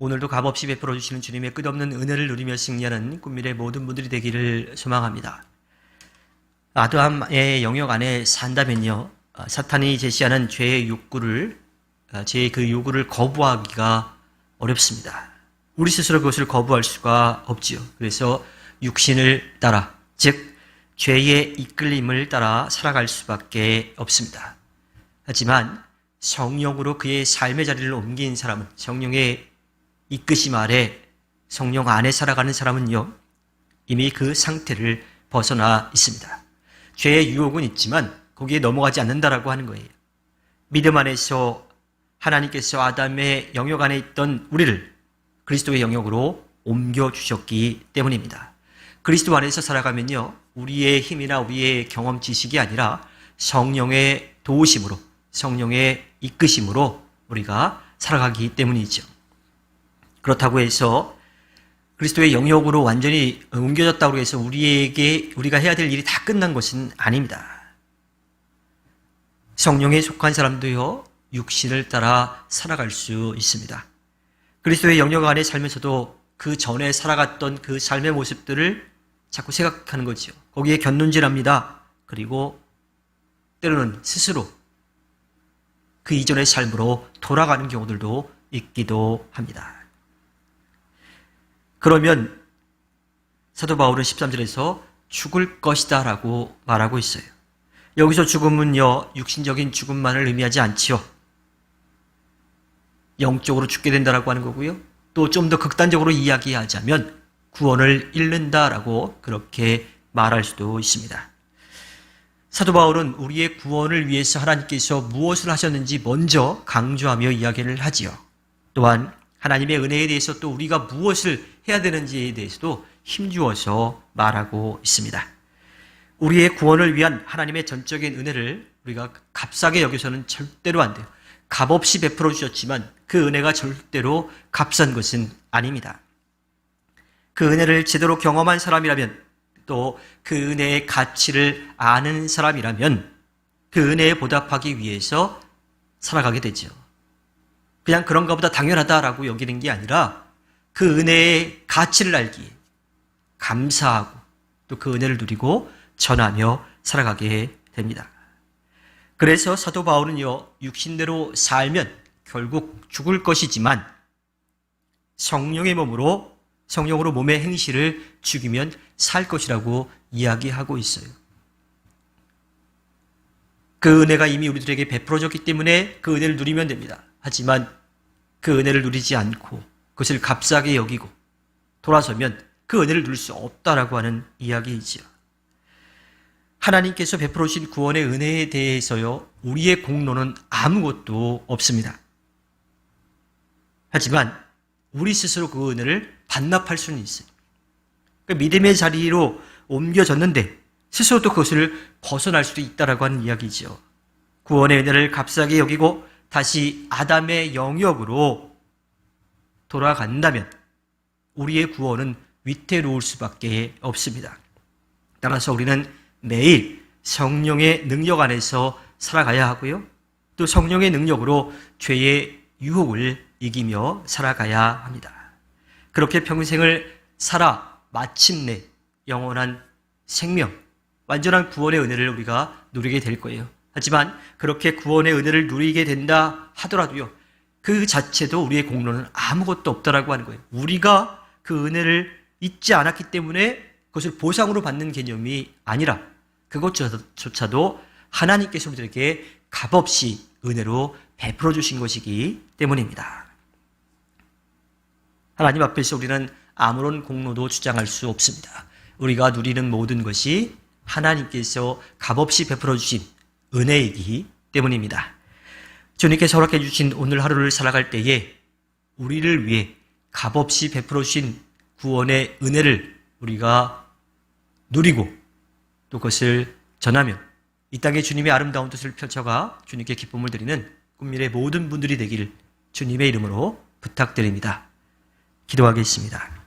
오늘도 값없이 베풀어 주시는 주님의 끝없는 은혜를 누리며 승리하는 꿈미래 모든 분들이 되기를 소망합니다. 아담의 영역 안에 산다면요, 사탄이 제시하는 죄의 욕구를, 죄의 그 요구를 거부하기가 어렵습니다. 우리 스스로 그것을 거부할 수가 없지요. 그래서 육신을 따라, 즉 죄의 이끌림을 따라 살아갈 수밖에 없습니다. 하지만 성령으로 그의 삶의 자리를 옮긴 사람은, 성령의 이끄심 아래 성령 안에 살아가는 사람은요, 이미 그 상태를 벗어나 있습니다. 죄의 유혹은 있지만 거기에 넘어가지 않는다라고 하는 거예요. 믿음 안에서 하나님께서 아담의 영역 안에 있던 우리를 그리스도의 영역으로 옮겨주셨기 때문입니다. 그리스도 안에서 살아가면요, 우리의 힘이나 우리의 경험 지식이 아니라 성령의 도우심으로, 성령의 이끄심으로 우리가 살아가기 때문이죠. 그렇다고 해서 그리스도의 영역으로 완전히 옮겨졌다고 해서 우리가 해야 될 일이 다 끝난 것은 아닙니다. 성령에 속한 사람도요, 육신을 따라 살아갈 수 있습니다. 그리스도의 영역 안에 살면서도 그 전에 살아갔던 그 삶의 모습들을 자꾸 생각하는 거죠. 거기에 견눈질합니다. 그리고 때로는 스스로 그 이전의 삶으로 돌아가는 경우들도 있기도 합니다. 그러면 사도 바울은 13절에서 죽을 것이다 라고 말하고 있어요. 여기서 죽음은요, 육신적인 죽음만을 의미하지 않지요. 영적으로 죽게 된다라고 하는 거고요. 또 좀 더 극단적으로 이야기하자면 구원을 잃는다라고 그렇게 말할 수도 있습니다. 사도 바울은 우리의 구원을 위해서 하나님께서 무엇을 하셨는지 먼저 강조하며 이야기를 하지요. 또한 하나님의 은혜에 대해서 또 우리가 무엇을 해야 되는지에 대해서도 힘주어서 말하고 있습니다. 우리의 구원을 위한 하나님의 전적인 은혜를 우리가 값싸게 여겨서는 절대로 안 돼요. 값없이 베풀어 주셨지만 그 은혜가 절대로 값싼 것은 아닙니다. 그 은혜를 제대로 경험한 사람이라면, 또 그 은혜의 가치를 아는 사람이라면 그 은혜에 보답하기 위해서 살아가게 되죠. 그냥 그런가 보다 당연하다라고 여기는 게 아니라 그 은혜의 가치를 알기에 감사하고 또 그 은혜를 누리고 전하며 살아가게 됩니다. 그래서 사도 바울은요, 육신대로 살면 결국 죽을 것이지만 성령으로 몸의 행실을 죽이면 살 것이라고 이야기하고 있어요. 그 은혜가 이미 우리들에게 베풀어졌기 때문에 그 은혜를 누리면 됩니다. 하지만 그 은혜를 누리지 않고 그것을 값싸게 여기고 돌아서면 그 은혜를 누릴 수 없다라고 하는 이야기이지요. 하나님께서 베풀어 주신 구원의 은혜에 대해서요, 우리의 공로는 아무것도 없습니다. 하지만 우리 스스로 그 은혜를 반납할 수는 있어요. 그러니까 믿음의 자리로 옮겨졌는데 스스로 또 그것을 벗어날 수도 있다라고 하는 이야기죠. 구원의 은혜를 값싸게 여기고 다시 아담의 영역으로 돌아간다면 우리의 구원은 위태로울 수밖에 없습니다. 따라서 우리는 매일 성령의 능력 안에서 살아가야 하고요, 또 성령의 능력으로 죄의 유혹을 이기며 살아가야 합니다. 그렇게 평생을 살아 마침내 영원한 생명, 완전한 구원의 은혜를 우리가 누리게 될 거예요. 하지만 그렇게 구원의 은혜를 누리게 된다 하더라도요, 그 자체도 우리의 공로는 아무것도 없다라고 하는 거예요. 우리가 그 은혜를 잊지 않았기 때문에 그것을 보상으로 받는 개념이 아니라 그것조차도 하나님께서 우리들에게 값없이 은혜로 베풀어 주신 것이기 때문입니다. 하나님 앞에서 우리는 아무런 공로도 주장할 수 없습니다. 우리가 누리는 모든 것이 하나님께서 값없이 베풀어 주신 은혜이기 때문입니다. 주님께서 허락해 주신 오늘 하루를 살아갈 때에 우리를 위해 값없이 베풀어 주신 구원의 은혜를 우리가 누리고 또 그것을 전하며 이 땅에 주님의 아름다운 뜻을 펼쳐가 주님께 기쁨을 드리는 꿈미래 모든 분들이 되기를 주님의 이름으로 부탁드립니다. 기도하겠습니다.